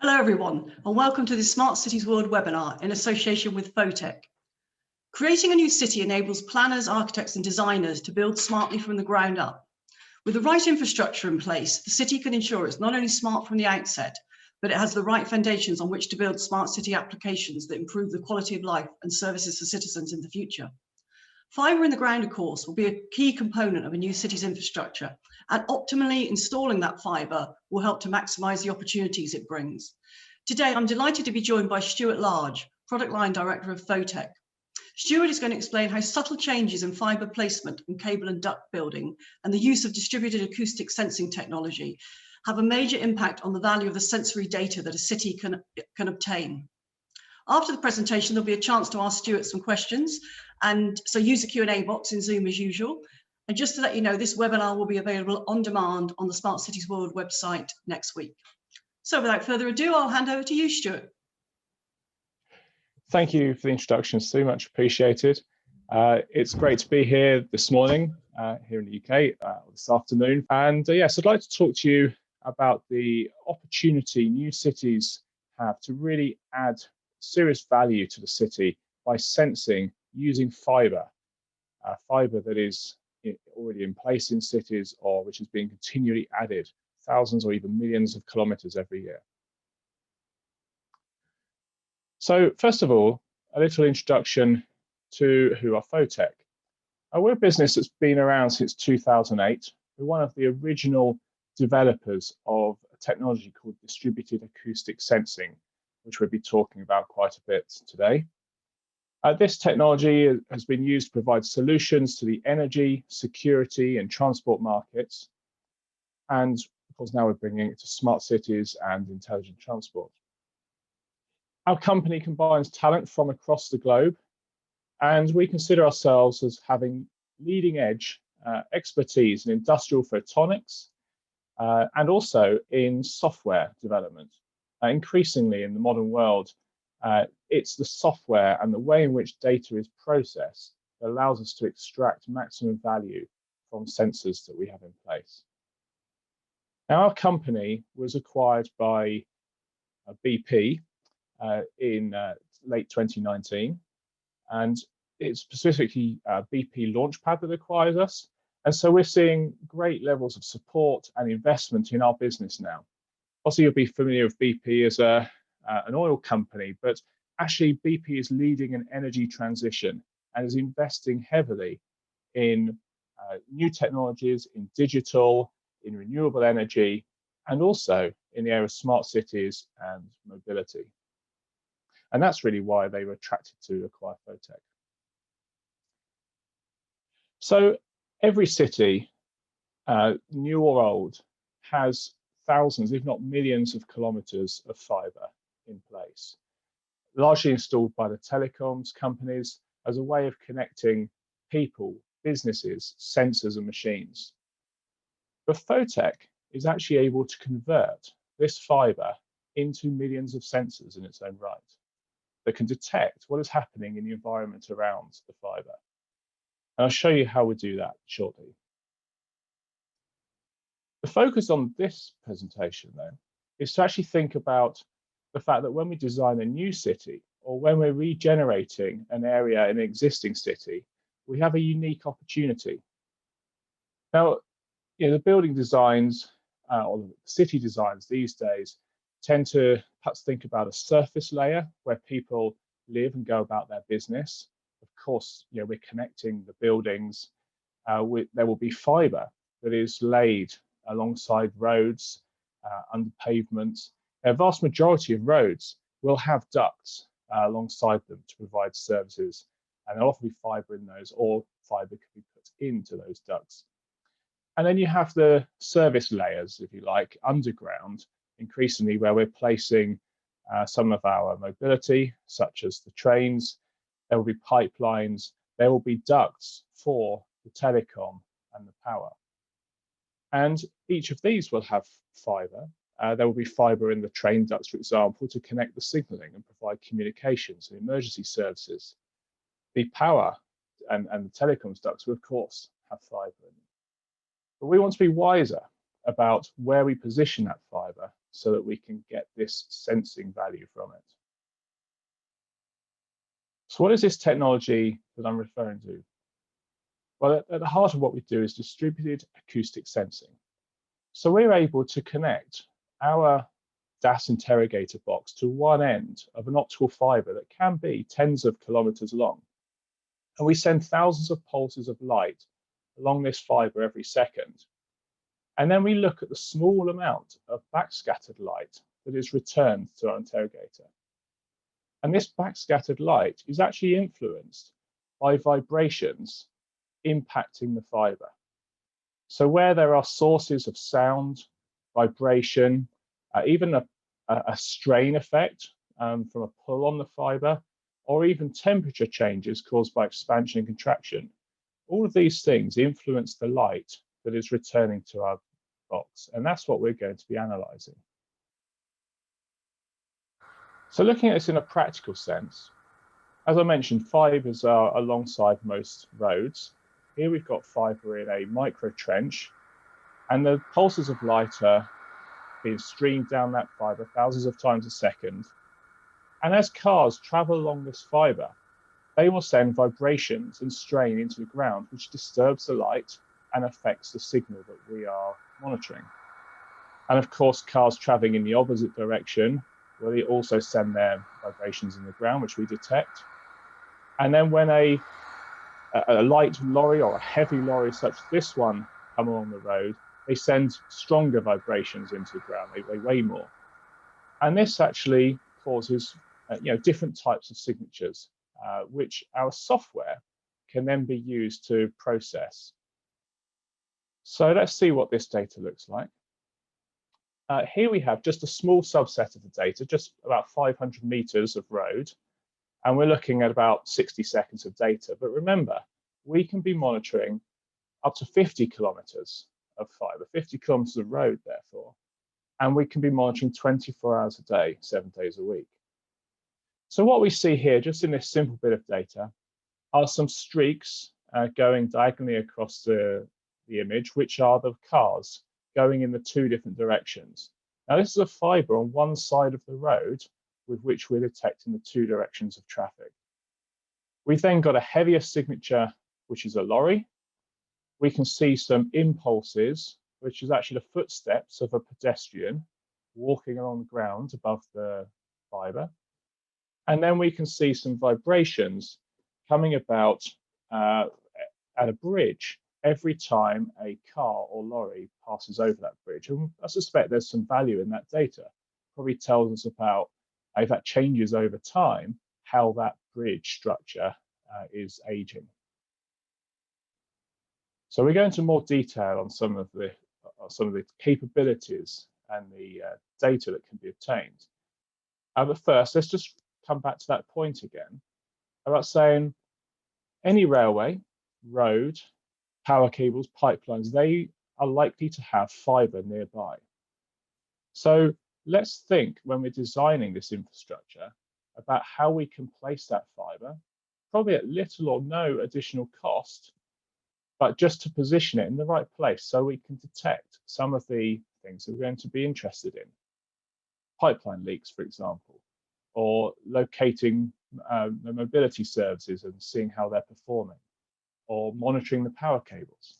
Hello everyone, and welcome to the Smart Cities World webinar in association with Fotech. Creating a new city enables planners, architects and designers to build smartly from the ground up. With the right infrastructure in place, the city can ensure it's not only smart from the outset, but it has the right foundations on which to build smart city applications that improve the quality of life and services for citizens in the future. Fibre in the ground, of course, will be a key component of a new city's infrastructure, and optimally installing that fibre will help to maximise the opportunities it brings. Today, I'm delighted to be joined by Stuart Large, Product Line Director of Fotech. Stuart is going to explain how subtle changes in fibre placement and cable and duct building and the use of distributed acoustic sensing technology have a major impact on the value of the sensory data that a city can obtain. After the presentation, there'll be a chance to ask Stuart some questions, and so use the Q&A box in Zoom as usual. And just to let you know, this webinar will be available on demand on the Smart Cities World website next week. So without further ado, I'll hand over to you, Stuart. Thank you for the introduction, Sue, much appreciated. It's great to be here this morning, here in the UK, this afternoon. And yes, I'd like to talk to you about the opportunity new cities have to really add serious value to the city by sensing using fibre, fibre that is already in place in cities or which is being continually added thousands or even millions of kilometres every year. So first of all, a little introduction to who are Fotech. We're a business that's been around since 2008. We're one of the original developers of a technology called Distributed Acoustic Sensing, which we'll be talking about quite a bit today. This technology has been used to provide solutions to the energy, security and transport markets. And of course, now we're bringing it to smart cities and intelligent transport. Our company combines talent from across the globe, and we consider ourselves as having leading edge expertise in industrial photonics and also in software development. Increasingly in the modern world, it's the software and the way in which data is processed that allows us to extract maximum value from sensors that we have in place. Now, our company was acquired by BP in late 2019, and it's specifically BP Launchpad that acquired us. And so we're seeing great levels of support and investment in our business now. Also, you'll be familiar with BP as an oil company, but actually BP is leading an energy transition and is investing heavily in new technologies, in digital, in renewable energy, and also in the area of smart cities and mobility. And that's really why they were attracted to acquire Fotech. So every city, new or old, has thousands, if not millions of kilometers of fibre in place, largely installed by the telecoms companies as a way of connecting people, businesses, sensors and machines. But Fotech is actually able to convert this fibre into millions of sensors in its own right that can detect what is happening in the environment around the fibre. And I'll show you how we do that shortly. The focus on this presentation, though, is to actually think about the fact that when we design a new city or when we're regenerating an area in an existing city, we have a unique opportunity. Now, the building designs or the city designs these days tend to perhaps think about a surface layer where people live and go about their business. Of course, we're connecting the buildings. There will be fibre that is laid alongside roads, under pavements. A vast majority of roads will have ducts alongside them to provide services, and there'll often be fibre in those, or fibre can be put into those ducts. And then you have the service layers, if you like, underground, increasingly where we're placing some of our mobility, such as the trains. There will be pipelines, there will be ducts for the telecom and the power. And each of these will have fibre. There will be fibre in the train ducts, for example, to connect the signalling and provide communications and emergency services. The power and the telecoms ducts will, of course, have fibre in them. But we want to be wiser about where we position that fibre so that we can get this sensing value from it. So what is this technology that I'm referring to? Well, at the heart of what we do is distributed acoustic sensing. So we're able to connect our DAS interrogator box to one end of an optical fibre that can be tens of kilometres long. And we send thousands of pulses of light along this fibre every second. And then we look at the small amount of backscattered light that is returned to our interrogator. And this backscattered light is actually influenced by vibrations impacting the fibre. So where there are sources of sound, vibration, even a strain effect from a pull on the fibre, or even temperature changes caused by expansion and contraction, all of these things influence the light that is returning to our box, and that's what we're going to be analysing. So looking at this in a practical sense, as I mentioned, fibres are alongside most roads. Here we've got fibre in a micro trench, and the pulses of light are being streamed down that fibre thousands of times a second. And as cars travel along this fibre, they will send vibrations and strain into the ground, which disturbs the light and affects the signal that we are monitoring. And of course, cars traveling in the opposite direction will also send their vibrations in the ground, which we detect. And then when a light lorry or a heavy lorry such as this one come along the road, they send stronger vibrations into the ground. They weigh more. And this actually causes different types of signatures, which our software can then be used to process. So let's see what this data looks like. Here we have just a small subset of the data, just about 500 meters of road, and we're looking at about 60 seconds of data. But remember, we can be monitoring up to 50 kilometers of fibre, 50 kilometers of road, therefore, and we can be monitoring 24 hours a day, 7 days a week. So what we see here, just in this simple bit of data, are some streaks going diagonally across the image, which are the cars going in the two different directions. Now, this is a fibre on one side of the road with which we're detecting the two directions of traffic. We've then got a heavier signature, which is a lorry. We can see some impulses, which is actually the footsteps of a pedestrian walking along the ground above the fibre. And then we can see some vibrations coming about at a bridge every time a car or lorry passes over that bridge. And I suspect there's some value in that data. Probably tells us about, if that changes over time, how that bridge structure is aging. So we go into more detail on some of the capabilities and the data that can be obtained. But first, let's just come back to that point again about saying any railway, road, power cables, pipelines, they are likely to have fibre nearby. So let's think when we're designing this infrastructure about how we can place that fibre, probably at little or no additional cost, but just to position it in the right place so we can detect some of the things that we're going to be interested in. Pipeline leaks, for example, or locating the mobility services and seeing how they're performing, or monitoring the power cables.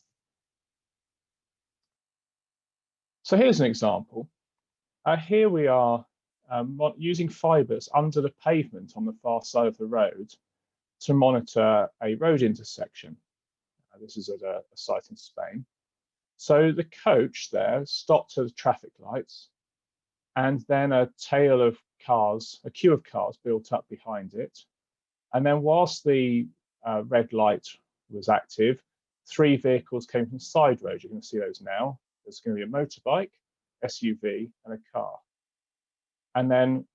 So here's an example. Here we are using fibres under the pavement on the far side of the road to monitor a road intersection. This is at a site in Spain. So the coach there stopped at the traffic lights, and then a tail of cars, a queue of cars built up behind it. And then whilst the red light was active, 3 vehicles came from the side road. You're going to see those now. There's going to be a motorbike, SUV, and a car. And then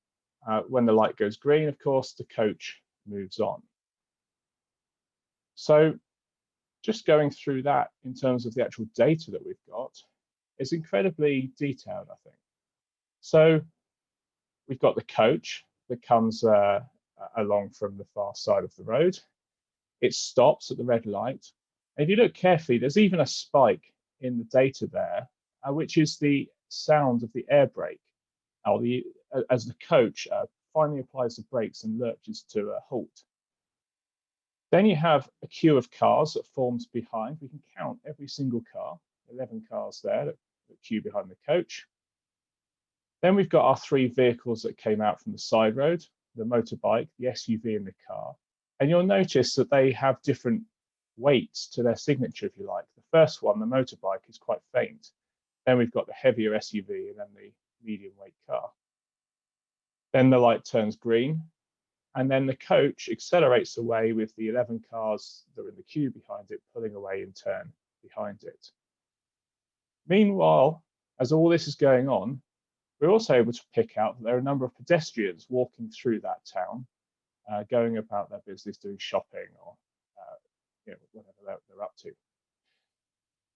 when the light goes green, of course, the coach moves on. So just going through that in terms of the actual data that we've got is incredibly detailed, I think. So we've got the coach that comes along from the far side of the road. It stops at the red light. And if you look carefully, there's even a spike in the data there which is the sound of the air brake, or as the coach finally applies the brakes and lurches to a halt. Then you have a queue of cars that forms behind. We can count every single car, 11 cars there that queue behind the coach. Then we've got our 3 vehicles that came out from the side road, the motorbike, the SUV and the car. And you'll notice that they have different weights to their signature, if you like. The first one, the motorbike, is quite faint. Then we've got the heavier SUV and then the medium weight car. Then the light turns green, and then the coach accelerates away with the 11 cars that are in the queue behind it, pulling away in turn behind it. Meanwhile, as all this is going on, we're also able to pick out that there are a number of pedestrians walking through that town, going about their business, doing shopping or whatever they're up to.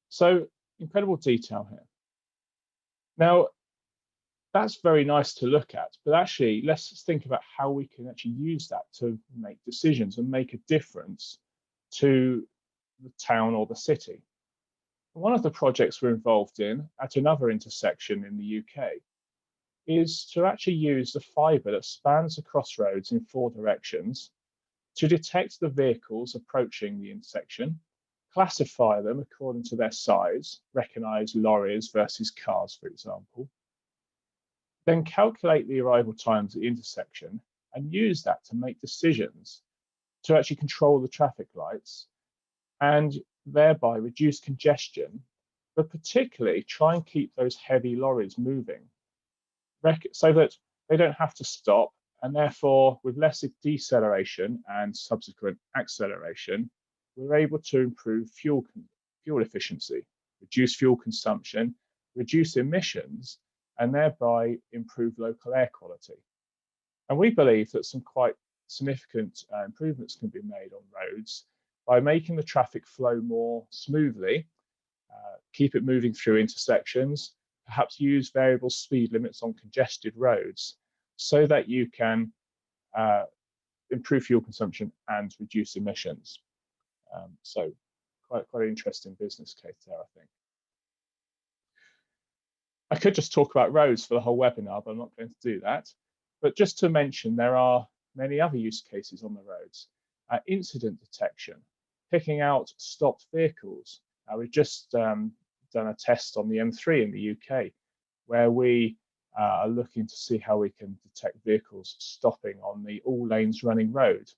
So incredible detail here. Now, that's very nice to look at, but actually let's think about how we can actually use that to make decisions and make a difference to the town or the city. One of the projects we're involved in at another intersection in the UK is to actually use the fibre that spans the crossroads in 4 directions to detect the vehicles approaching the intersection, classify them according to their size, recognise lorries versus cars, for example, then calculate the arrival times at the intersection and use that to make decisions to actually control the traffic lights and thereby reduce congestion, but particularly try and keep those heavy lorries moving so that they don't have to stop, and therefore with less deceleration and subsequent acceleration, we're able to improve fuel efficiency, reduce fuel consumption, reduce emissions, and thereby improve local air quality. And we believe that some quite significant improvements can be made on roads by making the traffic flow more smoothly, keep it moving through intersections, perhaps use variable speed limits on congested roads so that you can improve fuel consumption and reduce emissions. So quite an interesting business case there, I think. I could just talk about roads for the whole webinar, but I'm not going to do that. But just to mention, there are many other use cases on the roads. Incident detection, picking out stopped vehicles. We've just done a test on the M3 in the UK, where we are looking to see how we can detect vehicles stopping on the all lanes running road.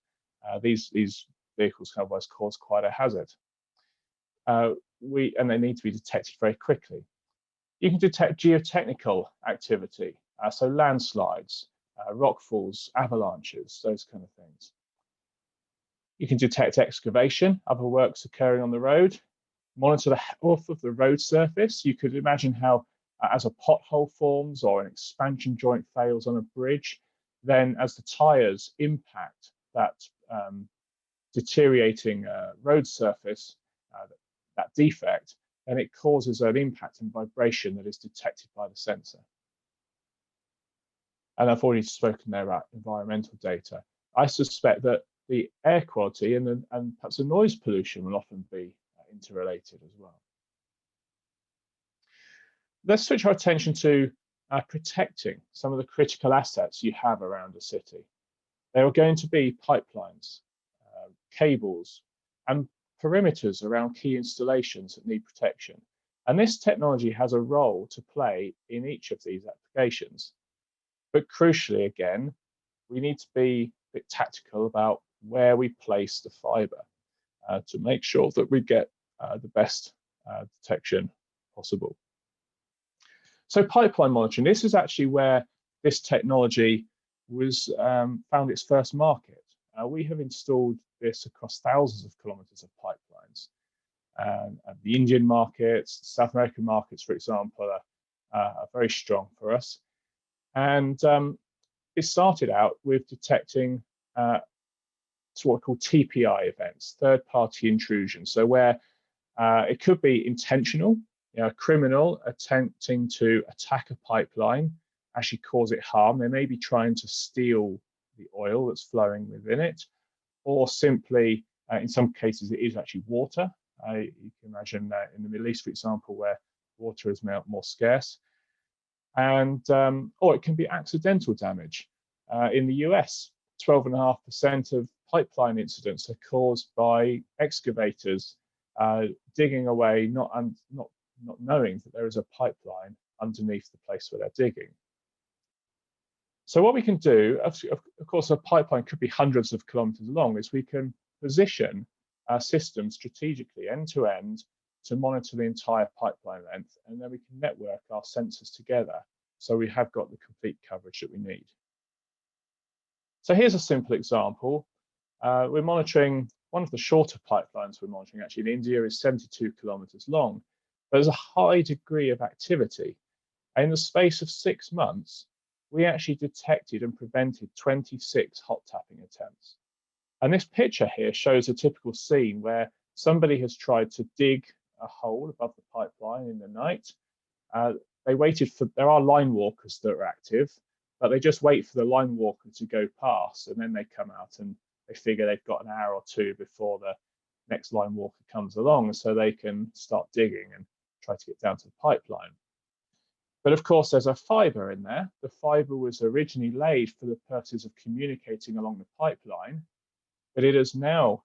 These vehicles can otherwise cause quite a hazard. And they need to be detected very quickly. You can detect geotechnical activity, so landslides, rockfalls, avalanches, those kind of things. You can detect excavation, other works occurring on the road, monitor the health of the road surface. You could imagine how as a pothole forms or an expansion joint fails on a bridge, then as the tyres impact that deteriorating road surface, that defect, then it causes an impact and vibration that is detected by the sensor. And I've already spoken there about environmental data. I suspect that the air quality and perhaps the noise pollution will often be interrelated as well. Let's switch our attention to protecting some of the critical assets you have around a city. There are going to be pipelines, cables, and perimeters around key installations that need protection. And this technology has a role to play in each of these applications. But crucially, again, we need to be a bit tactical about where we place the fibre to make sure that we get the best detection possible. So pipeline monitoring, this is actually where this technology was found its first market. We have installed this across thousands of kilometers of pipelines. The Indian markets, the South American markets, for example, are very strong for us. And it started out with detecting what we call TPI events, third-party intrusion. So where it could be intentional, a criminal attempting to attack a pipeline, actually cause it harm. They may be trying to steal the oil that's flowing within it, or simply, in some cases, it is actually water. You can imagine in the Middle East, for example, where water is more scarce, and or it can be accidental damage. In the US, 12.5% of pipeline incidents are caused by excavators digging away, not knowing that there is a pipeline underneath the place where they're digging. So what we can do, of course, a pipeline could be hundreds of kilometers long, is we can position our system strategically end to end to monitor the entire pipeline length, and then we can network our sensors together so we have got the complete coverage that we need. So here's a simple example. We're monitoring one of the shorter pipelines we're monitoring actually in India is 72 kilometers long. But there's a high degree of activity. And in the space of 6 months, we actually detected and prevented 26 hot tapping attempts. And this picture here shows a typical scene where somebody has tried to dig a hole above the pipeline in the night. They waited for, there are line walkers that are active, but they just wait for the line walker to go past, and then they come out and they figure they've got an hour or two before the next line walker comes along, so they can start digging and try to get down to the pipeline. But of course, there's a fibre in there. The fibre was originally laid for the purposes of communicating along the pipeline, but it has now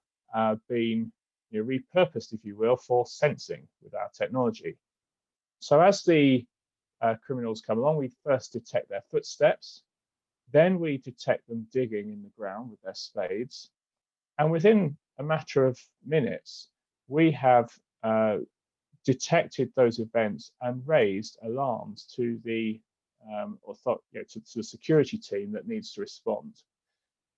been repurposed, if you will, for sensing with our technology. So as the criminals come along, we first detect their footsteps, then we detect them digging in the ground with their spades, and within a matter of minutes, we have detected those events and raised alarms to the to the security team that needs to respond.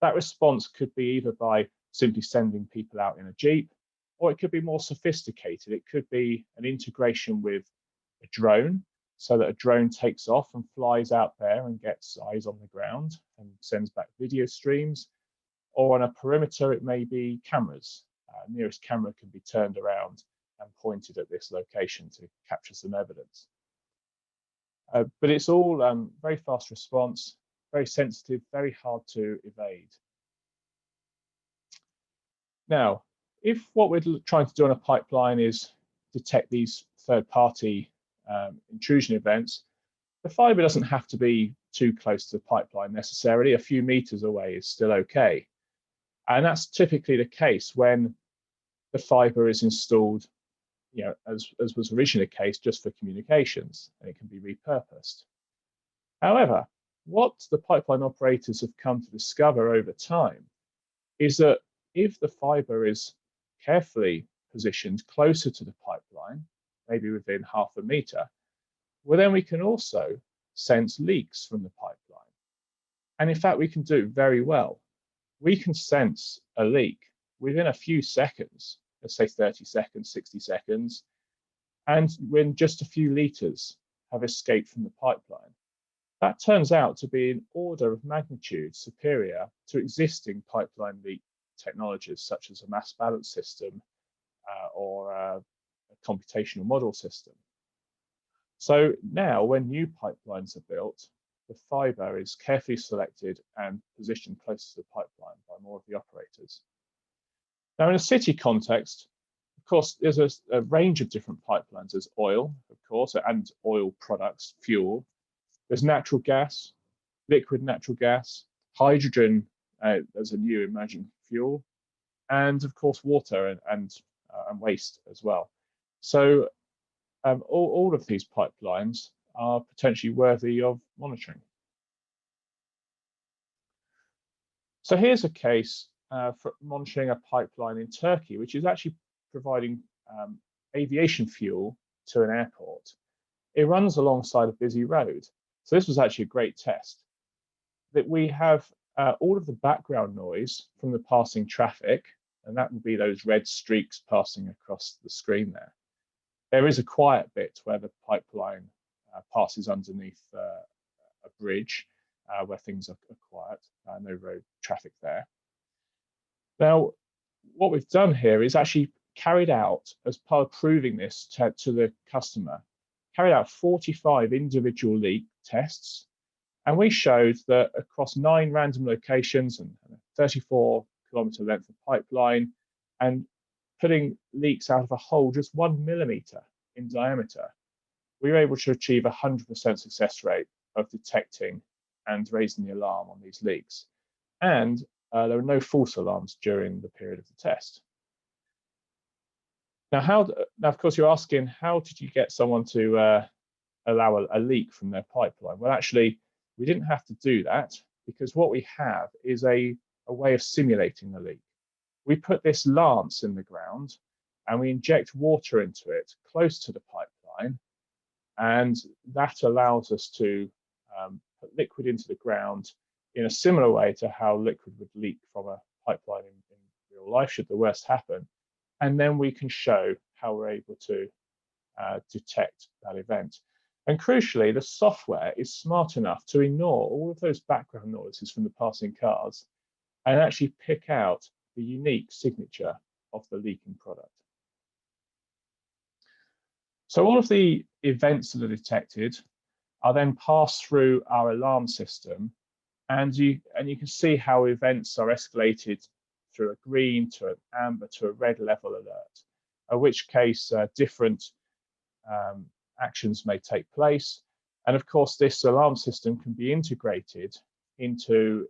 That response could be either by simply sending people out in a jeep, or it could be more sophisticated. It could be an integration with a drone, so that a drone takes off and flies out there and gets eyes on the ground and sends back video streams. Or on a perimeter, it may be cameras. Nearest camera can be turned around and pointed at this location to capture some evidence. But it's all very fast response, very sensitive, very hard to evade. Now, if what we're trying to do on a pipeline is detect these third-party intrusion events, the fibre doesn't have to be too close to the pipeline necessarily. A few meters away is still okay. And that's typically the case when the fibre is installed, as was originally the case, just for communications, and it can be repurposed. However, what the pipeline operators have come to discover over time is that if the fibre is carefully positioned closer to the pipeline, maybe within half a meter, well, then we can also sense leaks from the pipeline. And in fact, we can do it very well. We can sense a leak within a few seconds, let's say 30 seconds, 60 seconds, and when just a few litres have escaped from the pipeline. That turns out to be an order of magnitude superior to existing pipeline leak technologies, such as a mass balance system or a computational model system. So now when new pipelines are built, the fibre is carefully selected and positioned close to the pipeline by more of the operators. Now in a city context, of course, there's a range of different pipelines. There's oil, of course, and oil products, fuel. There's natural gas, liquid natural gas, hydrogen as a new emerging fuel, and of course water and waste as well. So all of these pipelines are potentially worthy of monitoring. So here's a case for monitoring a pipeline in Turkey, which is actually providing aviation fuel to an airport. It runs alongside a busy road. So this was actually a great test. That we have all of the background noise from the passing traffic, and that would be those red streaks passing across the screen there. There is a quiet bit where the pipeline passes underneath a bridge where things are quiet, no road traffic there. Now, what we've done here is actually carried out, as part of proving this to the customer, carried out 45 individual leak tests, and we showed that across 9 random locations and a 34-kilometer length of pipeline, and putting leaks out of a hole just 1 millimeter in diameter, we were able to achieve 100% success rate of detecting and raising the alarm on these leaks. And there were no false alarms during the period of the test. Now, of course, you're asking, how did you get someone to allow a leak from their pipeline? Well, actually, we didn't have to do that, because what we have is a way of simulating the leak. We put this lance in the ground and we inject water into it close to the pipeline, and that allows us to put liquid into the ground in a similar way to how liquid would leak from a pipeline in real life, should the worst happen. And then we can show how we're able to detect that event. And crucially, the software is smart enough to ignore all of those background noises from the passing cars and actually pick out the unique signature of the leaking product. So all of the events that are detected are then passed through our alarm system, and you can see how events are escalated through a green to an amber to a red level alert, in which case different actions may take place. And of course, this alarm system can be integrated into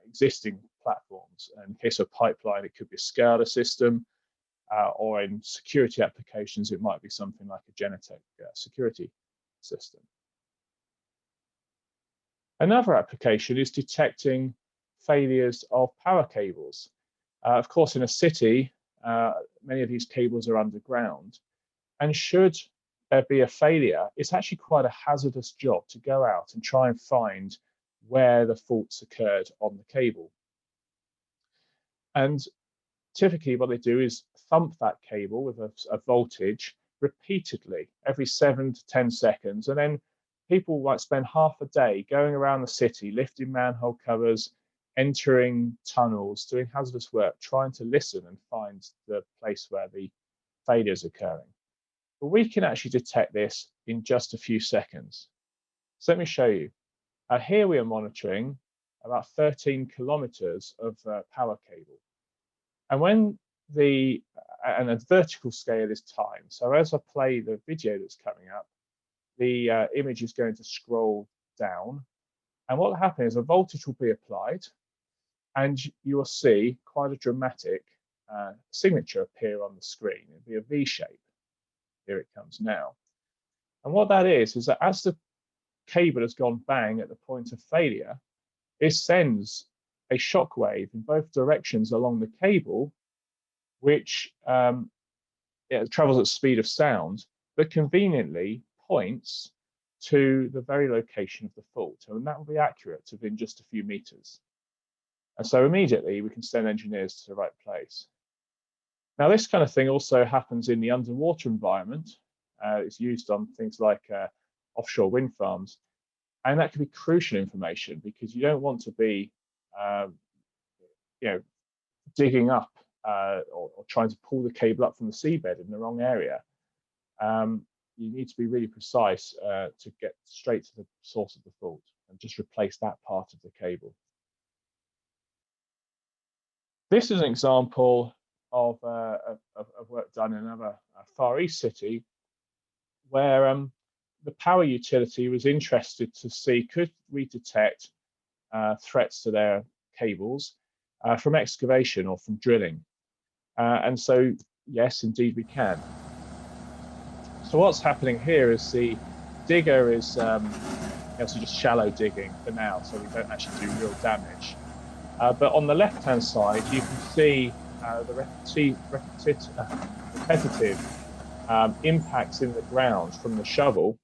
existing platforms. In the case of pipeline, it could be a SCADA system, or in security applications, it might be something like a Genetec security system. Another application is detecting failures of power cables. Of course, in a city, many of these cables are underground, and should there be a failure, it's actually quite a hazardous job to go out and try and find where the faults occurred on the cable. And typically what they do is thump that cable with a voltage repeatedly every 7 to 10 seconds, and then people might spend half a day going around the city, lifting manhole covers, entering tunnels, doing hazardous work, trying to listen and find the place where the failure is occurring. But we can actually detect this in just a few seconds. So let me show you. Here we are monitoring about 13 kilometers of power cable. And when and the vertical scale is time. So as I play the video that's coming up, the image is going to scroll down. And what will happen is a voltage will be applied, and you will see quite a dramatic signature appear on the screen. It'll be a V shape. Here it comes now. And what that is that as the cable has gone bang at the point of failure, it sends a shock wave in both directions along the cable, which travels at the speed of sound, but conveniently points to the very location of the fault. And that will be accurate within just a few meters. And so immediately we can send engineers to the right place. Now, this kind of thing also happens in the underwater environment. It's used on things like offshore wind farms. And that can be crucial information, because you don't want to be digging up or trying to pull the cable up from the seabed in the wrong area. You need to be really precise to get straight to the source of the fault and just replace that part of the cable. This is an example of work done in another Far East city, where the power utility was interested to see, could we detect threats to their cables from excavation or from drilling? And so, yes, indeed we can. So what's happening here is the digger is also just shallow digging for now, so we don't actually do real damage. But on the left-hand side, you can see the repetitive impacts in the ground from the shovel.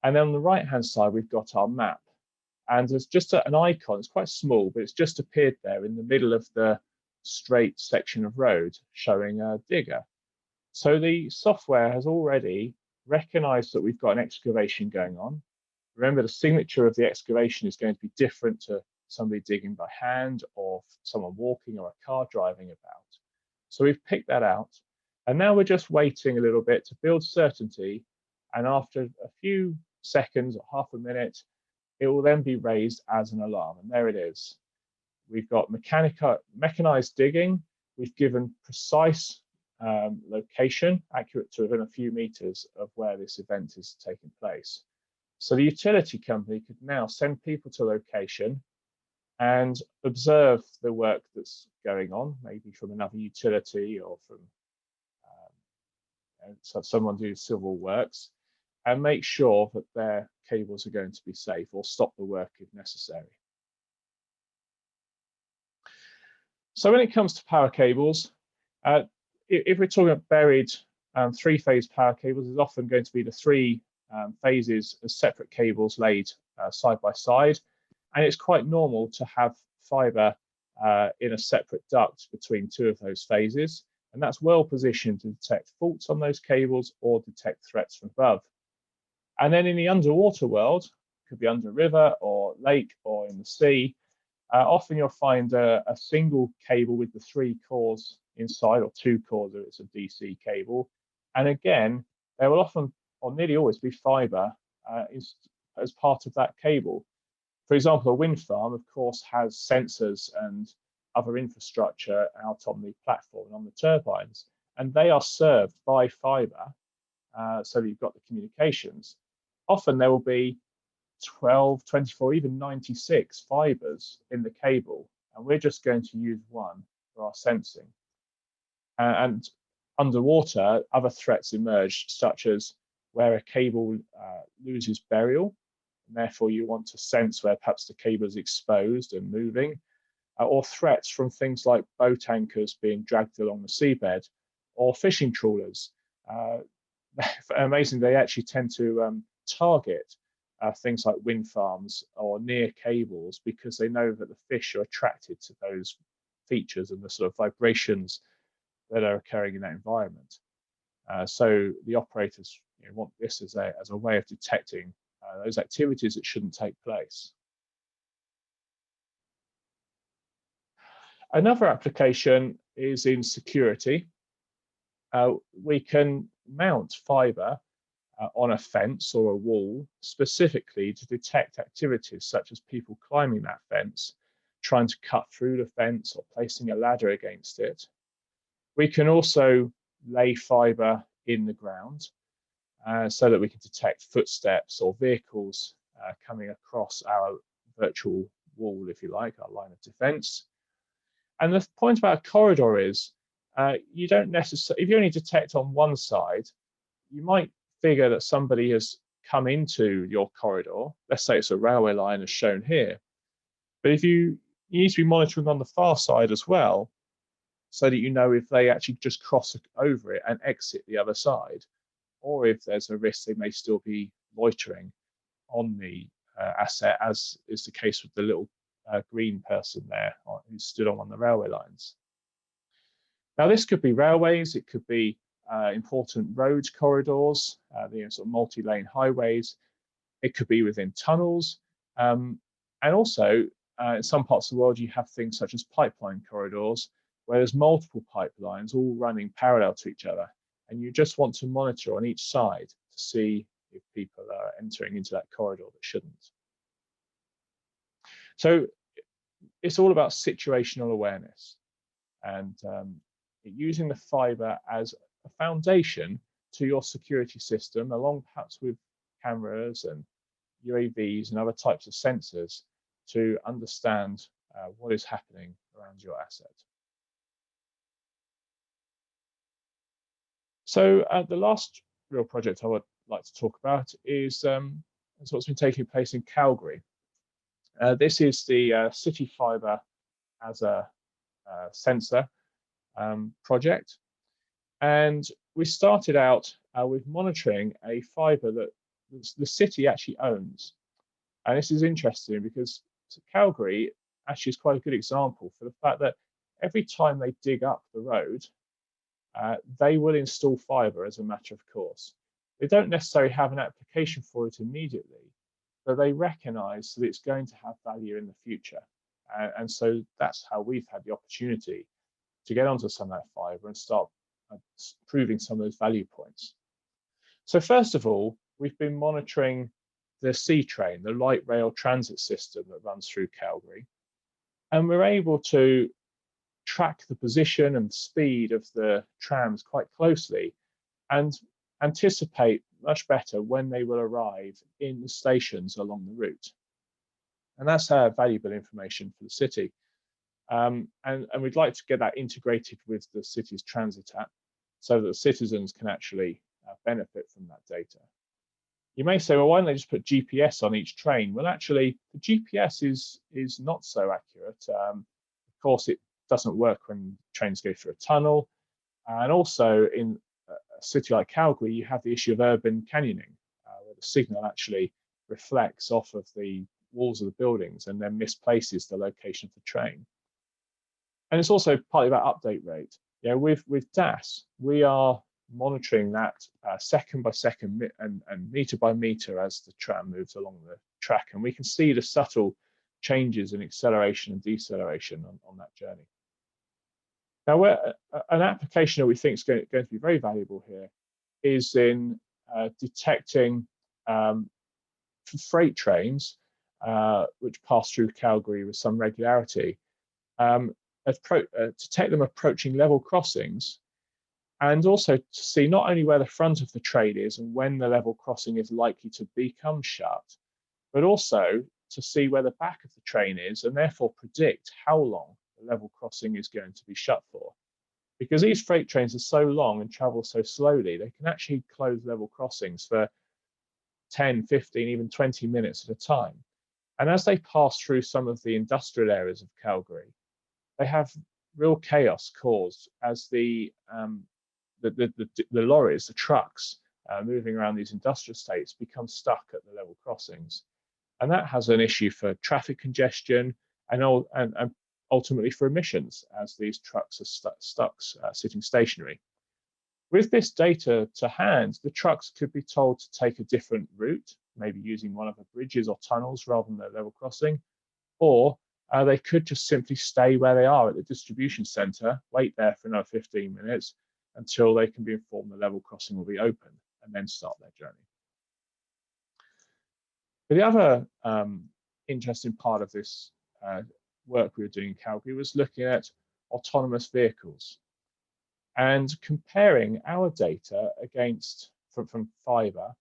And then on the right-hand side, we've got our map. And there's just an icon. It's quite small, but it's just appeared there in the middle of the straight section of road showing a digger. So the software has already recognized that we've got an excavation going on. Remember, the signature of the excavation is going to be different to somebody digging by hand or someone walking or a car driving about. So we've picked that out. And now we're just waiting a little bit to build certainty. And after a few seconds or half a minute, it will then be raised as an alarm. And there it is. We've got mechanized digging. We've given precise location, accurate to within a few meters of where this event is taking place. So the utility company could now send people to location and observe the work that's going on, maybe from another utility or from someone doing civil works, and make sure that their cables are going to be safe or stop the work if necessary. So when it comes to power cables, if we're talking about buried three-phase power cables, there's often going to be the three phases as separate cables laid side by side. And it's quite normal to have fibre in a separate duct between two of those phases. And that's well positioned to detect faults on those cables or detect threats from above. And then in the underwater world, it could be under a river or lake or in the sea, often you'll find a single cable with the three cores inside, or two cores if it's a DC cable. And again, there will often, or nearly always, be fibre as part of that cable. For example, a wind farm, of course, has sensors and other infrastructure out on the platform and on the turbines, and they are served by fibre, so that you've got the communications. Often there will be 12, 24, even 96 fibres in the cable, and we're just going to use one for our sensing. And underwater, other threats emerge, such as where a cable loses burial, and therefore you want to sense where perhaps the cable is exposed and moving, or threats from things like boat anchors being dragged along the seabed, or fishing trawlers. Amazingly, they actually tend to target things like wind farms or near cables, because they know that the fish are attracted to those features and the sort of vibrations that are occurring in that environment. So the operators want this as a way of detecting those activities that shouldn't take place. Another application is in security. We can mount fibre on a fence or a wall specifically to detect activities such as people climbing that fence, trying to cut through the fence, or placing a ladder against it. We can also lay fibre in the ground so that we can detect footsteps or vehicles coming across our virtual wall, if you like, our line of defence. And the point about a corridor is you don't necessarily, if you only detect on one side, you might figure that somebody has come into your corridor. Let's say it's a railway line as shown here. But if you need to be monitoring on the far side as well, so that you know if they actually just cross over it and exit the other side, or if there's a risk they may still be loitering on the asset, as is the case with the little green person there who stood on the railway lines. Now, this could be railways, it could be important road corridors, sort of multi-lane highways. It could be within tunnels, and also in some parts of the world you have things such as pipeline corridors, where there's multiple pipelines all running parallel to each other, and you just want to monitor on each side to see if people are entering into that corridor that shouldn't. So it's all about situational awareness, and using the fibre as a foundation to your security system, along perhaps with cameras and UAVs and other types of sensors, to understand what is happening around your asset. So the last real project I would like to talk about is what's been taking place in Calgary. This is the City Fibre as a sensor project. And we started out with monitoring a fibre that the city actually owns. And this is interesting because Calgary actually is quite a good example for the fact that every time they dig up the road, they will install fibre as a matter of course. They don't necessarily have an application for it immediately, but they recognise that it's going to have value in the future. And so that's how we've had the opportunity to get onto some of that fibre and start proving some of those value points. So first of all, we've been monitoring the C train, the light rail transit system that runs through Calgary, and we're able to track the position and speed of the trams quite closely and anticipate much better when they will arrive in the stations along the route. And that's valuable information for the city. And we'd like to get that integrated with the city's transit app so that the citizens can actually benefit from that data. You may say, well, why don't they just put GPS on each train? Well, actually, the GPS is not so accurate. Of course, it doesn't work when trains go through a tunnel. And also in a city like Calgary, you have the issue of urban canyoning, where the signal actually reflects off of the walls of the buildings and then misplaces the location of the train. And it's also partly about update rate. You know, with DAS, we are monitoring that second by second and meter by meter as the tram moves along the track, and we can see the subtle changes in acceleration and deceleration on that journey. Now, an application that we think is going to be very valuable here is in detecting freight trains which pass through Calgary with some regularity, detect them approaching level crossings, and also to see not only where the front of the train is and when the level crossing is likely to become shut, but also to see where the back of the train is and therefore predict how long the level crossing is going to be shut for. Because these freight trains are so long and travel so slowly, they can actually close level crossings for 10, 15, even 20 minutes at a time. And as they pass through some of the industrial areas of Calgary, they have real chaos caused as the lorries, the trucks moving around these industrial estates become stuck at the level crossings. And that has an issue for traffic congestion and ultimately for emissions as these trucks are stuck sitting stationary. With this data to hand, the trucks could be told to take a different route, maybe using one of the bridges or tunnels rather than the level crossing, or they could just simply stay where they are at the distribution centre, wait there for another 15 minutes until they can be informed the level crossing will be open, and then start their journey. But the other interesting part of this work we were doing in Calgary was looking at autonomous vehicles and comparing our data against from fibre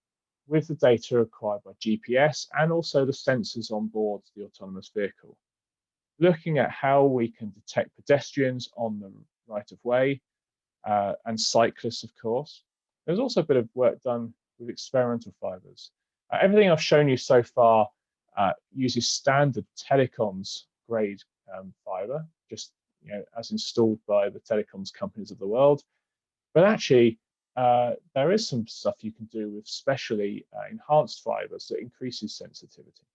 with the data acquired by GPS and also the sensors on board the autonomous vehicle, looking at how we can detect pedestrians on the right of way and cyclists, of course. There's also a bit of work done with experimental fibres. Everything I've shown you so far uses standard telecoms grade fibre, just as installed by the telecoms companies of the world. But actually, there is some stuff you can do with specially enhanced fibres that increases sensitivity.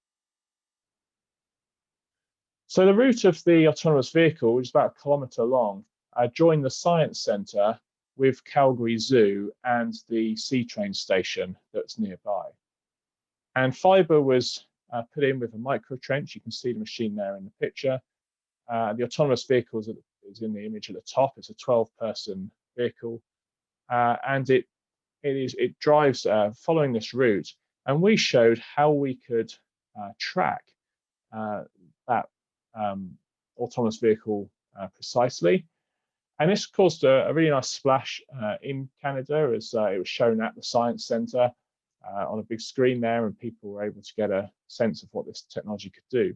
So the route of the autonomous vehicle, which is about 1 kilometre long, joined the Science Centre with Calgary Zoo and the C train station that's nearby. And fibre was put in with a micro trench. You can see the machine there in the picture. The autonomous vehicle is in the image at the top. It's a 12-person vehicle, and it drives following this route. And we showed how we could track that autonomous vehicle precisely. And this caused a really nice splash in Canada, as it was shown at the Science Centre on a big screen there, and people were able to get a sense of what this technology could do.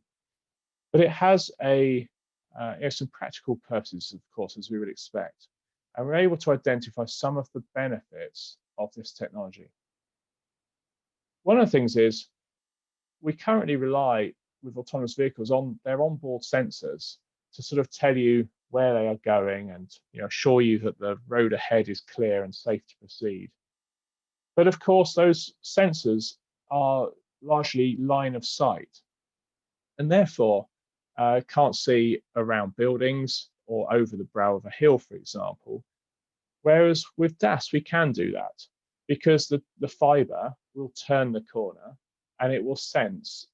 But it has some practical purposes, of course, as we would expect. And we're able to identify some of the benefits of this technology. One of the things is we currently rely with autonomous vehicles on their onboard sensors to sort of tell you where they are going and assure you that the road ahead is clear and safe to proceed. But of course, those sensors are largely line of sight, and therefore can't see around buildings or over the brow of a hill, for example. Whereas with DAS, we can do that because the fibre will turn the corner and it will sense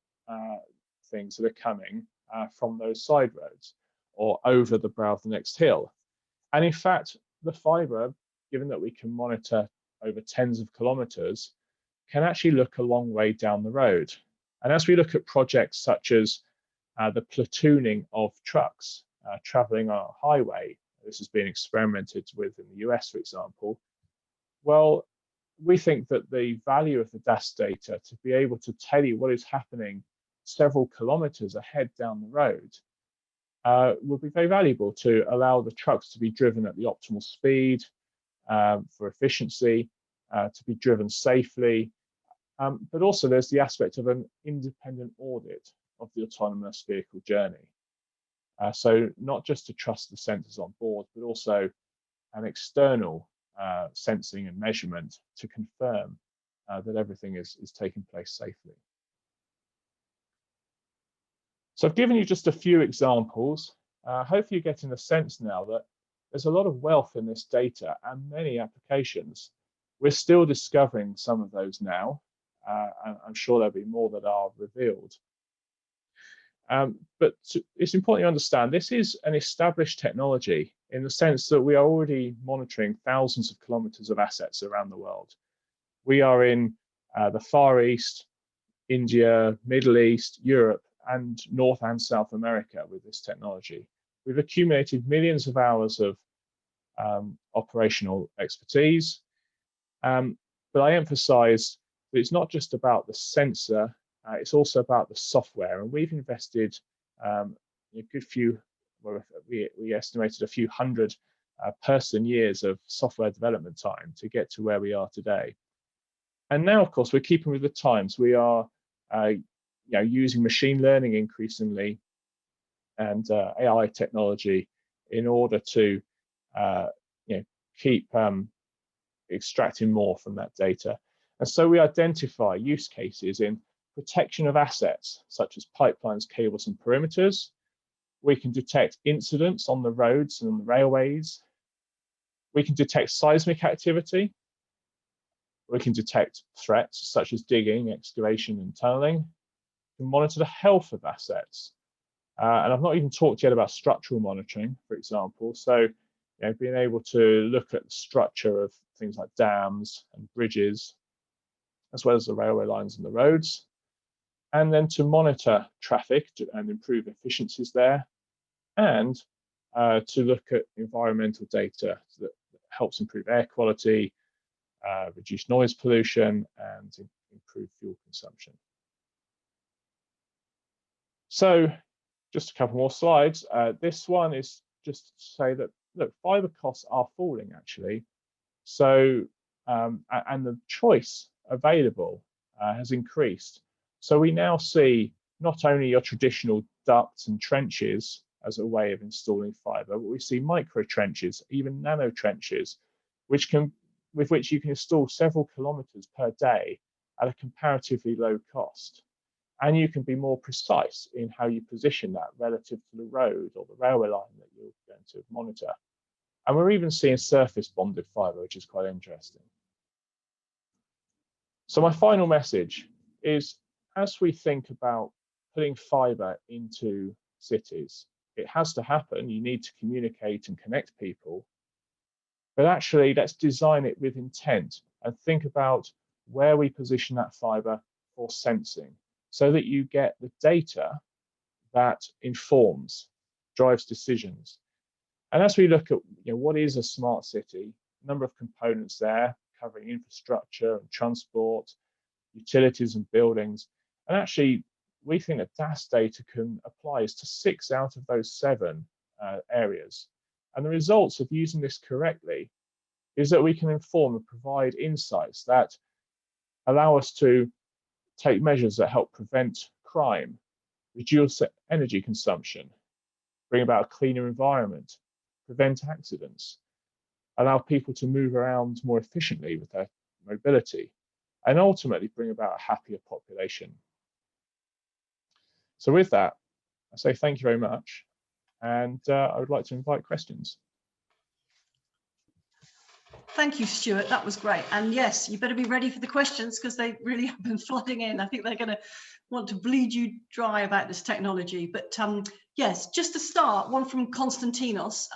things that are coming from those side roads or over the brow of the next hill. And in fact, the fibre, given that we can monitor over tens of kilometres, can actually look a long way down the road. And as we look at projects such as the platooning of trucks, traveling on a highway. This has been experimented with in the US, for example. Well, we think that the value of the DAS data to be able to tell you what is happening several kilometers ahead down the road would be very valuable to allow the trucks to be driven at the optimal speed for efficiency, to be driven safely. But also there's the aspect of an independent audit of the autonomous vehicle journey. So not just to trust the sensors on board, but also an external sensing and measurement to confirm that everything is taking place safely. So I've given you just a few examples. Hopefully you're getting a sense now that there's a lot of wealth in this data and many applications. We're still discovering some of those now. And I'm sure there'll be more that are revealed. But it's important you understand this is an established technology in the sense that we are already monitoring thousands of kilometers of assets around the world. We are in the Far East, India, Middle East, Europe, and North and South America with this technology. We've accumulated millions of hours of operational expertise. But I emphasize that it's not just about the sensor, it's also about the software. And we've invested a good few, well, we estimated a few hundred person years of software development time to get to where we are today. And now, of course, we're keeping with the times. We are using machine learning increasingly and AI technology in order to keep extracting more from that data. And so we identify use cases in protection of assets, such as pipelines, cables, and perimeters. We can detect incidents on the roads and on the railways. We can detect seismic activity. We can detect threats such as digging, excavation, and tunneling. We can monitor the health of assets. And I've not even talked yet about structural monitoring, for example. So being able to look at the structure of things like dams and bridges, as well as the railway lines and the roads, and then to monitor traffic and improve efficiencies there, and to look at environmental data that helps improve air quality, reduce noise pollution, and improve fuel consumption. So just a couple more slides. This one is just to say that, look, fibre costs are falling actually. So, and the choice available has increased. So we now see not only your traditional ducts and trenches as a way of installing fibre, but we see micro trenches, even nano trenches, with which you can install several kilometres per day at a comparatively low cost. And you can be more precise in how you position that relative to the road or the railway line that you're going to monitor. And we're even seeing surface bonded fibre, which is quite interesting. So my final message is, as we think about putting fibre into cities, it has to happen. You need to communicate and connect people. But actually, let's design it with intent and think about where we position that fibre for sensing, so that you get the data that informs, drives decisions. And as we look at what is a smart city, a number of components there covering infrastructure and transport, utilities and buildings. And actually, we think that DAS data can apply to 6 out of those 7 areas. And the results of using this correctly is that we can inform and provide insights that allow us to take measures that help prevent crime, reduce energy consumption, bring about a cleaner environment, prevent accidents, allow people to move around more efficiently with their mobility, and ultimately bring about a happier population. So with that, I say thank you very much, and I would like to invite questions. Thank you, Stuart. That was great. And yes, you better be ready for the questions because they really have been flooding in. I think they're going to want to bleed you dry about this technology. But yes, just to start, one from Konstantinos.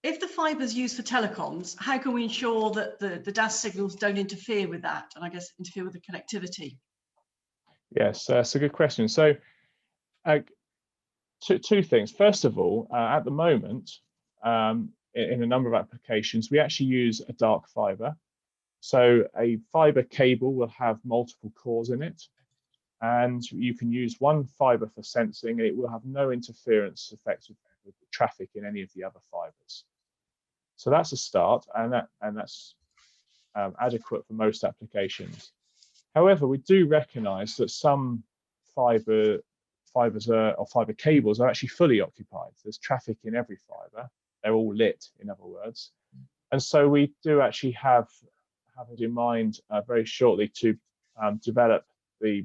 If the fibre is used for telecoms, how can we ensure that the DAS signals don't interfere with that, and I guess interfere with the connectivity? Yes, that's a good question. So two things. First of all, at the moment, in a number of applications, we actually use a dark fibre. So a fibre cable will have multiple cores in it, and you can use one fibre for sensing, and it will have no interference effect with the traffic in any of the other fibres. So that's a start, and that's adequate for most applications. However, we do recognise that some fibres or fibre cables are actually fully occupied. There's traffic in every fibre. They're all lit, in other words. And so we do actually have it in mind very shortly to develop the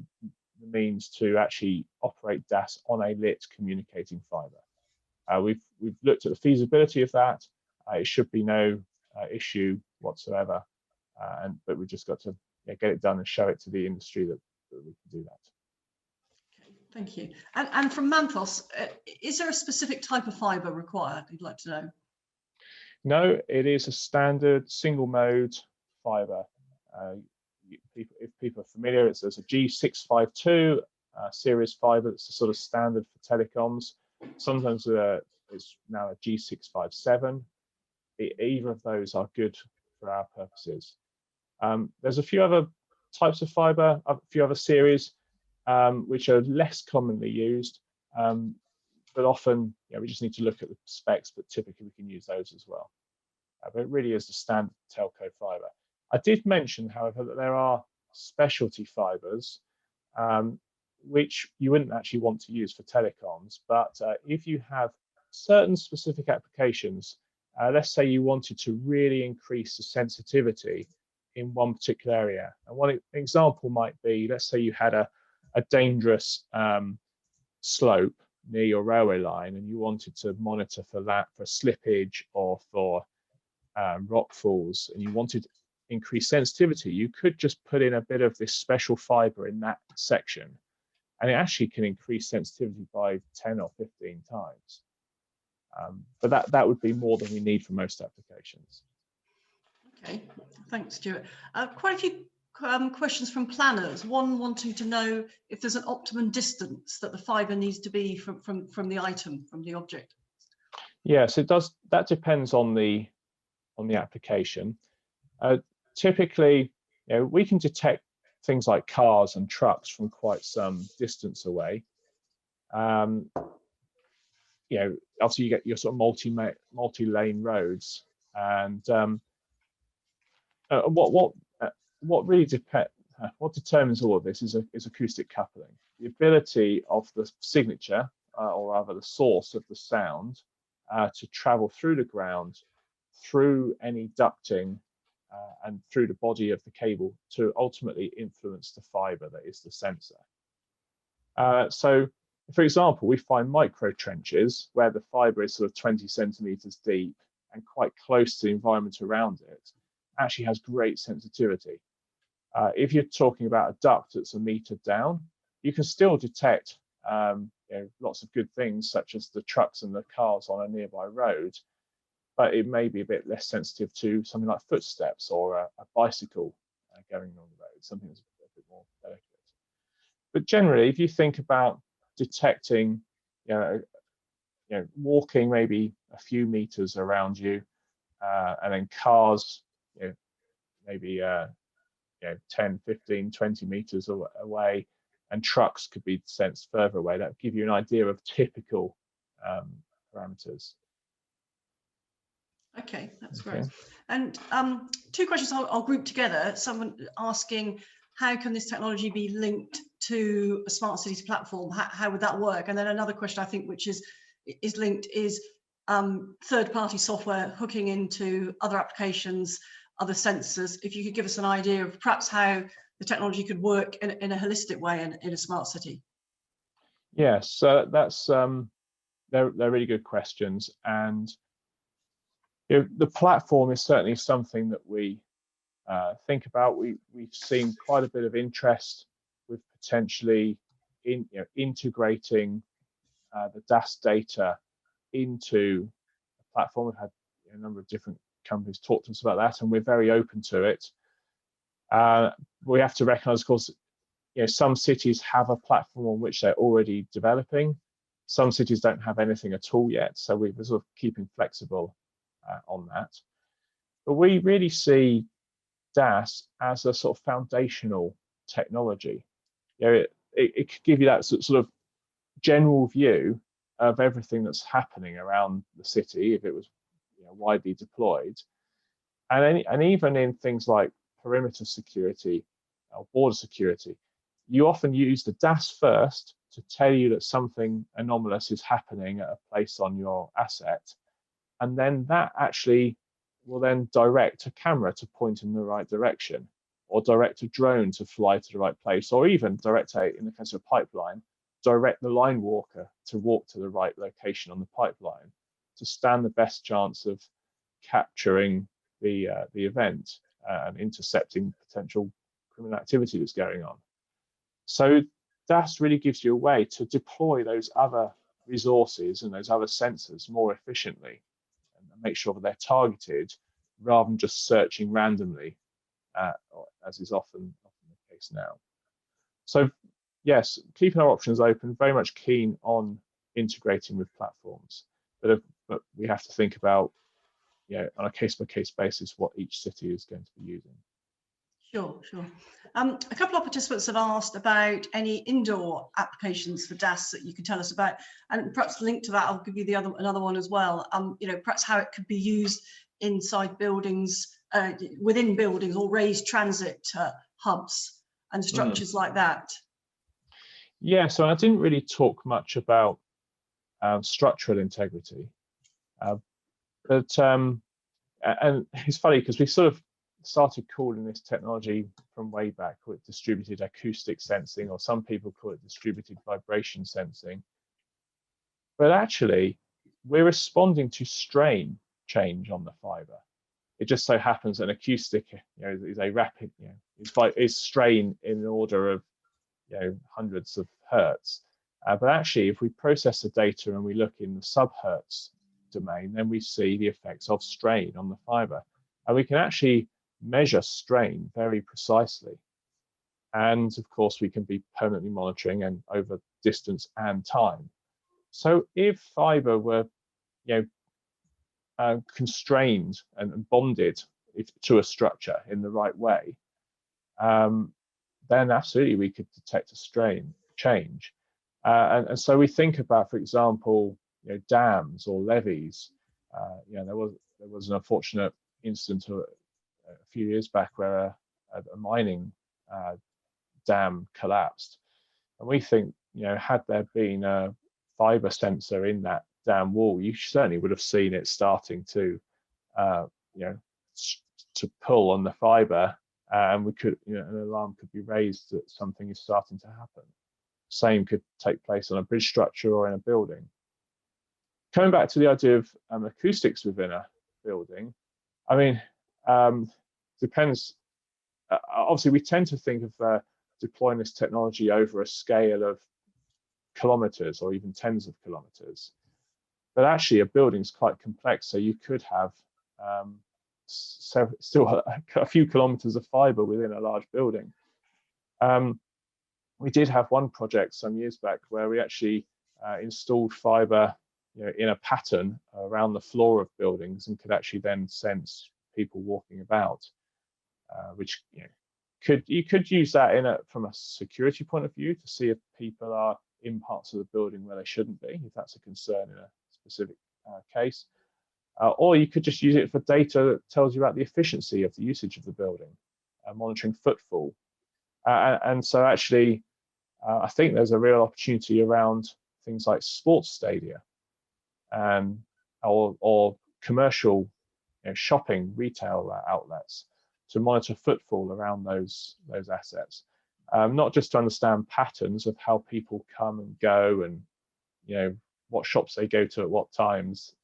means to actually operate DAS on a lit communicating fibre. We've looked at the feasibility of that. It should be no issue whatsoever, but we've just got to get it done and show it to the industry that we can do that. Thank you. And from Manthos, is there a specific type of fibre required? You'd like to know? No, it is a standard single mode fibre. If people are familiar, there's a G652 series fibre that's the sort of standard for telecoms. Sometimes it's now a G657. Either of those are good for our purposes. There's a few other types of fibre, a few other series which are less commonly used, but often we just need to look at the specs, but typically we can use those as well. But it really is the standard telco fibre. I did mention, however, that there are specialty fibres which you wouldn't actually want to use for telecoms, but if you have certain specific applications, let's say you wanted to really increase the sensitivity in one particular area. And one example might be, let's say you had a dangerous slope near your railway line, and you wanted to monitor for that, for slippage or for rock falls, and you wanted increased sensitivity, you could just put in a bit of this special fibre in that section, and it actually can increase sensitivity by 10 or 15 times. But that would be more than we need for most applications. Okay, thanks, Stuart. Quite a few questions from planners. One wanting to know if there's an optimum distance that the fibre needs to be from the item, from the object. Yes, it does. That depends on the application. Typically, we can detect things like cars and trucks from quite some distance away. Obviously you get your sort of multi-lane roads, and what determines all of this is acoustic coupling, the ability of the signature, or rather the source of the sound, to travel through the ground, through any ducting, and through the body of the cable to ultimately influence the fibre that is the sensor. So, for example, we find micro trenches where the fibre is sort of 20 centimetres deep and quite close to the environment around it, actually has great sensitivity. If you're talking about a duct that's a metre down, you can still detect lots of good things, such as the trucks and the cars on a nearby road, but it may be a bit less sensitive to something like footsteps or a bicycle going along the road, something that's a bit more delicate. But generally, if you think about detecting, walking maybe a few meters around you, and then cars, maybe 10, 15, 20 meters away, and trucks could be sensed further away. That would give you an idea of typical parameters. Okay, that's great. And two questions I'll group together. Someone asking, how can this technology be linked to a smart cities platform? How would that work? And then another question I think which is linked is third-party software hooking into other applications, other sensors. If you could give us an idea of perhaps how the technology could work in a holistic way in a smart city. Yes, that's they're really good questions, and the platform is certainly something that we think about. We've seen quite a bit of interest with potentially integrating the DAS data into the platform. We've had a number of different companies talk to us about that, and we're very open to it. We have to recognise, of course, some cities have a platform on which they're already developing. Some cities don't have anything at all yet, so we're sort of keeping flexible on that. But we really see DAS as a sort of foundational technology. You know, it could give you that sort of general view of everything that's happening around the city if it was, you know, widely deployed, and even in things like perimeter security or border security, you often use the DAS first to tell you that something anomalous is happening at a place on your asset, and then that actually will then direct a camera to point in the right direction, or direct a drone to fly to the right place, or even direct in the case of a pipeline, direct the line walker to walk to the right location on the pipeline to stand the best chance of capturing the event and intercepting potential criminal activity that's going on. So DAS really gives you a way to deploy those other resources and those other sensors more efficiently and make sure that they're targeted rather than just searching randomly, as is often the case now. So yes, keeping our options open, very much keen on integrating with platforms, but we have to think about, you know, on a case-by-case basis what each city is going to be using. Sure, sure. A couple of participants have asked about any indoor applications for DAS that you could tell us about, and perhaps linked to that, I'll give you another one as well. You know, perhaps how it could be used inside buildings, within buildings, or raised transit hubs and structures like that. Yeah, so I didn't really talk much about structural integrity, but and it's funny because we sort of started calling this technology from way back, call it distributed acoustic sensing, or some people call it distributed vibration sensing. But actually, we're responding to strain change on the fiber. It just so happens an acoustic, you know, is a rapid, you know, is strain in the order of, you know, hundreds of hertz. But actually, if we process the data and we look in the sub-hertz domain, then we see the effects of strain on the fiber, and we can actually measure strain very precisely. And of course, we can be permanently monitoring and over distance and time. So if fiber were, you know, constrained and bonded to a structure in the right way, then absolutely we could detect a strain change. And so we think about, for example, you know, dams or levees. You know, there was an unfortunate incident a few years back where a mining dam collapsed, and we think, you know, had there been a fiber sensor in that dam wall, you certainly would have seen it starting to, you know, to pull on the fiber, and we could, you know, an alarm could be raised that something is starting to happen. Same could take place on a bridge structure or in a building. Coming back to the idea of acoustics within a building, I mean, depends. Obviously, we tend to think of deploying this technology over a scale of kilometers or even tens of kilometers. But actually, a building is quite complex, so you could have still a few kilometers of fiber within a large building. We did have one project some years back where we actually installed fiber, you know, in a pattern around the floor of buildings, and could actually then sense people walking about, which, you know, you could use that from a security point of view to see if people are in parts of the building where they shouldn't be, if that's a concern in a specific case. Or you could just use it for data that tells you about the efficiency of the usage of the building, monitoring footfall. And so actually, I think there's a real opportunity around things like sports stadia, or commercial, you know, shopping retail outlets, to monitor footfall around those assets, not just to understand patterns of how people come and go, and, you know, what shops they go to at what times,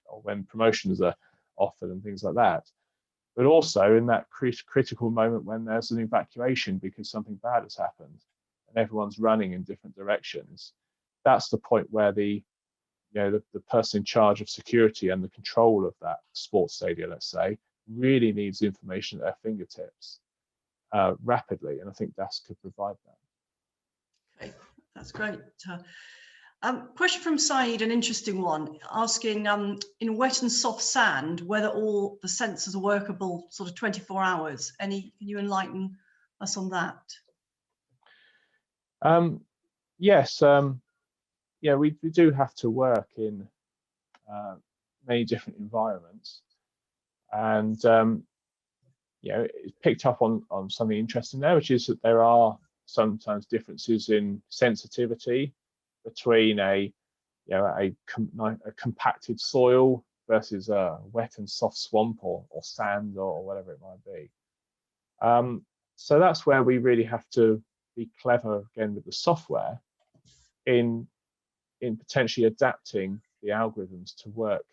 or when promotions are offered and things like that, but also in that critical moment when there's an evacuation because something bad has happened and everyone's running in different directions. That's the point where the person in charge of security and the control of that sports stadium, let's say, really needs information at their fingertips rapidly, and I think DAS could provide that. Okay, that's great. Question from Saeed, an interesting one, asking in wet and soft sand whether all the sensors are workable sort of 24 hours. Can you enlighten us on that? Yes, yeah, we do have to work in many different environments, and you know, it's picked up on something interesting there, which is that there are sometimes differences in sensitivity between a compacted soil versus a wet and soft swamp or sand or whatever it might be. So that's where we really have to be clever again with the software in potentially adapting the algorithms to work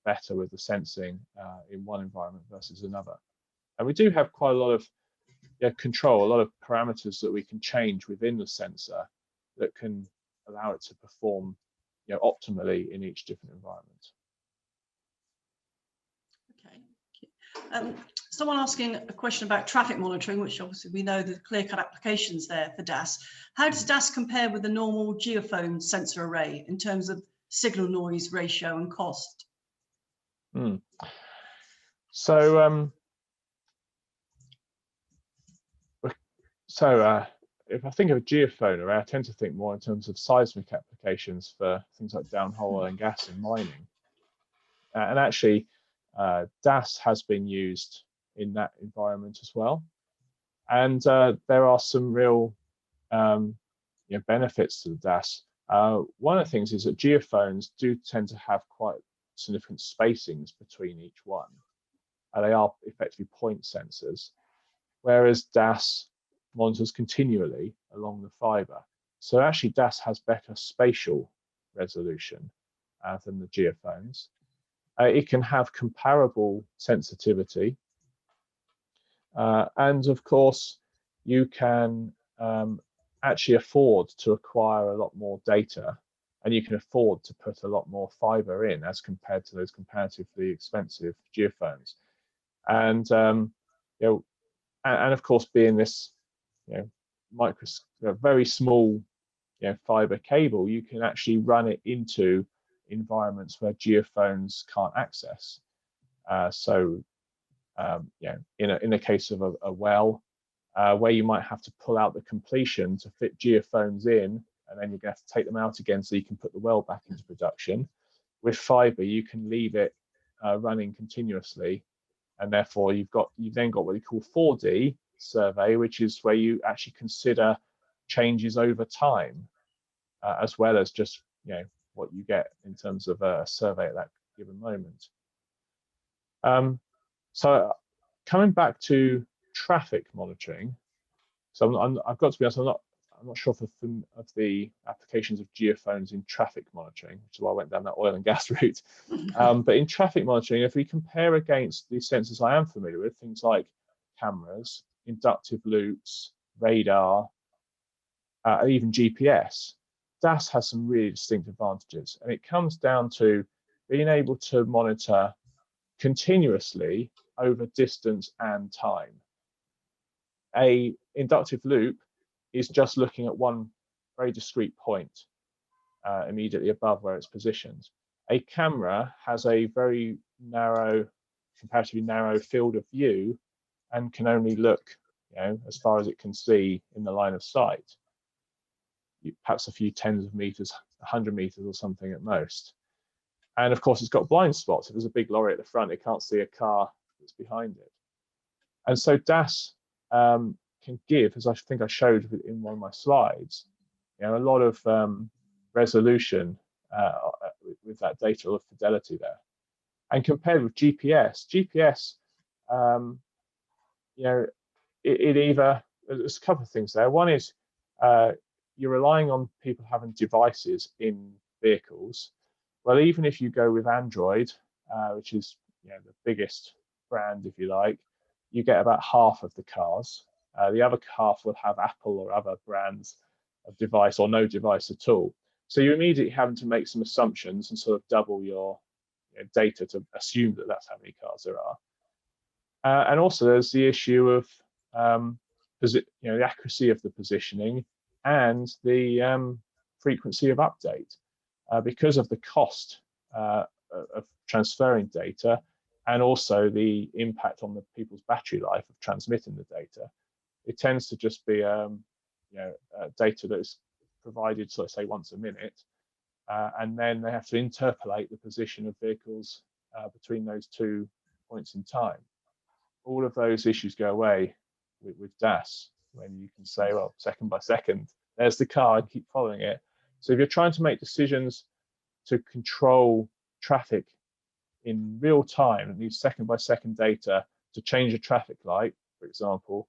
better with the sensing in one environment versus another. And we do have quite a lot of control, a lot of parameters that we can change within the sensor that can allow it to perform optimally in each different environment. Okay. Someone asking a question about traffic monitoring, which obviously we know the clear-cut applications there for DAS. How does DAS compare with the normal geophone sensor array in terms of signal noise ratio and cost? So if I think of a geophone array, I tend to think more in terms of seismic applications for things like downhole oil and gas and mining. And actually, DAS has been used in that environment as well. And there are some real benefits to the DAS. One of the things is that geophones do tend to have quite significant spacings between each one. They are effectively point sensors, whereas DAS monitors continually along the fibre. So actually DAS has better spatial resolution than the geophones. It can have comparable sensitivity. And of course, you can actually afford to acquire a lot more data, and you can afford to put a lot more fibre in as compared to those comparatively expensive geophones. And and of course, being this very small fibre cable, you can actually run it into environments where geophones can't access. In the case of a well, where you might have to pull out the completion to fit geophones in, and then you're going to have to take them out again so you can put the well back into production. With fibre, you can leave it running continuously, and therefore you've then got what we call 4D survey, which is where you actually consider changes over time, as well as just what you get in terms of a survey at that given moment. So coming back to traffic monitoring, so I've got to be honest, I'm not sure of the applications of geophones in traffic monitoring, which is why I went down that oil and gas route. But in traffic monitoring, if we compare against the sensors I am familiar with, things like cameras, inductive loops, radar, even GPS, DAS has some really distinct advantages. And it comes down to being able to monitor continuously over distance and time. A inductive loop is just looking at one very discrete point immediately above where it's positioned. A camera has a very narrow, comparatively narrow field of view and can only look as far as it can see in the line of sight. Perhaps a few tens of meters, 100 meters or something at most. And of course, it's got blind spots. If there's a big lorry at the front, it can't see a car that's behind it. And so DAS can give, as I think I showed in one of my slides, a lot of resolution with that data, a lot of fidelity there. And compared with GPS, there's a couple of things there. One is you're relying on people having devices in vehicles. Well, even if you go with Android, which is the biggest brand, if you like, you get about half of the cars. The other half will have Apple or other brands of device or no device at all. So you're immediately having to make some assumptions and sort of double your data to assume that that's how many cars there are. And also there's the issue of the accuracy of the positioning and the frequency of update because of the cost of transferring data, and also the impact on the people's battery life of transmitting the data. It tends to just be data that is provided, so let's say once a minute, and then they have to interpolate the position of vehicles between those 2 points in time. All of those issues go away with DAS, when you can say, well, second by second, there's the car, and keep following it. So if you're trying to make decisions to control traffic in real time and use second by second data to change a traffic light, for example,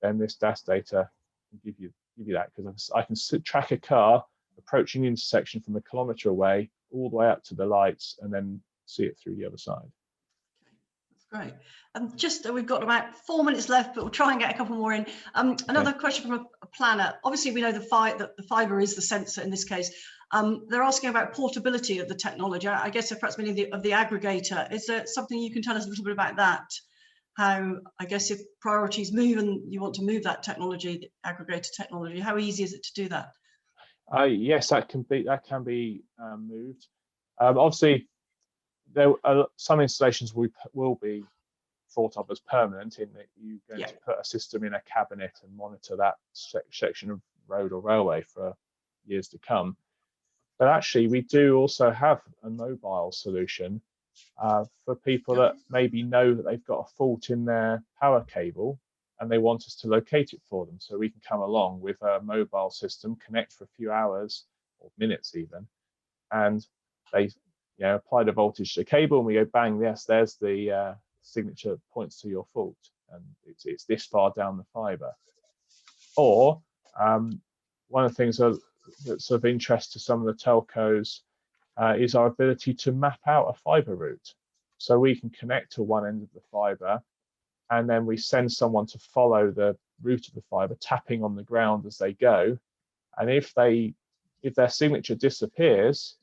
then this DAS data can give you that, because I can track a car approaching the intersection from a kilometre away all the way up to the lights, and then see it through the other side. Great. We've got about 4 minutes left, but we'll try and get a couple more in. Another question from a planner. Obviously, we know the fibre is the sensor in this case. They're asking about portability of the technology. I guess perhaps meaning of the aggregator. Is there something you can tell us a little bit about that? How, I guess, if priorities move and you want to move that technology, the aggregator technology, how easy is it to do that? Yes, that can be moved. Obviously, there are some installations will be thought of as permanent, in that you're going to put a system in a cabinet and monitor that section of road or railway for years to come. But actually, we do also have a mobile solution for people that maybe know that they've got a fault in their power cable and they want us to locate it for them. So we can come along with a mobile system, connect for a few hours or minutes even, and they apply the voltage to the cable, and we go bang, yes, there's the signature that points to your fault, and it's this far down the fibre. Or one of the things that's of interest to some of the telcos is our ability to map out a fibre route. So we can connect to one end of the fibre, and then we send someone to follow the route of the fibre, tapping on the ground as they go. And if their signature disappears,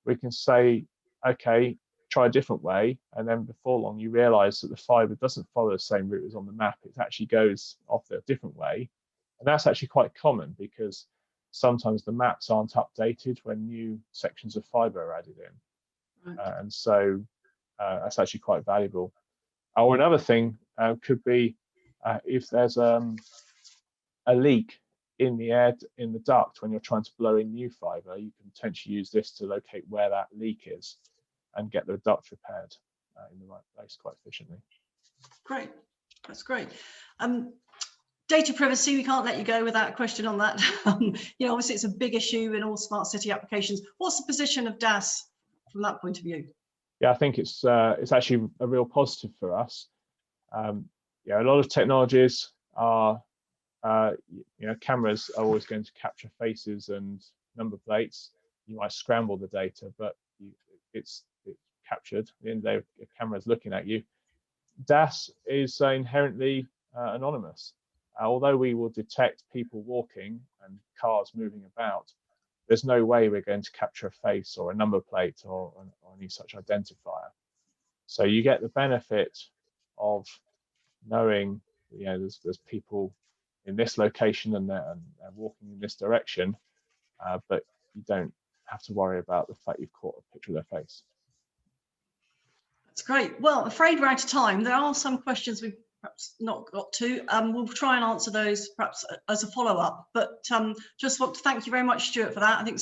we can say, okay, try a different way, and then before long you realize that the fibre doesn't follow the same route as on the map. It actually goes off a different way. And that's actually quite common, because sometimes the maps aren't updated when new sections of fibre are added in. Right. And so that's actually quite valuable. Or another thing could be if there's a leak in the duct when you're trying to blow in new fibre, you can potentially use this to locate where that leak is and get the duct repaired in the right place quite efficiently. Great, that's great. Data privacy, we can't let you go without a question on that. Obviously it's a big issue in all smart city applications. What's the position of DAS from that point of view? Yeah, I think it's actually a real positive for us. A lot of technologies are, cameras are always going to capture faces and number plates. You might scramble the data, but it's captured. At the end of the day, a camera is looking at you. DAS is inherently anonymous. Although we will detect people walking and cars moving about, there's no way we're going to capture a face or a number plate or any such identifier. So you get the benefit of knowing, there's people in this location and they're walking in this direction, but you don't have to worry about the fact you've caught a picture of their face. That's great. Well, afraid we're out of time. There are some questions we've perhaps not got to. We'll try and answer those perhaps as a follow-up, but just want to thank you very much, Stuart, for that. I think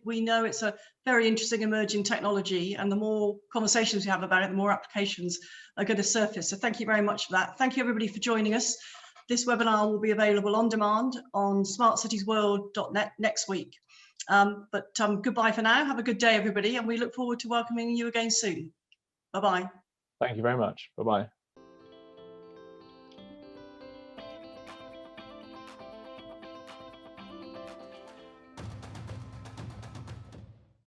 we know it's a very interesting emerging technology, and the more conversations we have about it, the more applications are going to surface. So thank you very much for that. Thank you everybody for joining us. This webinar will be available on demand on smartcitiesworld.net next week. Goodbye for now. Have a good day, everybody, and we look forward to welcoming you again soon. Bye-bye. Thank you very much. Bye-bye.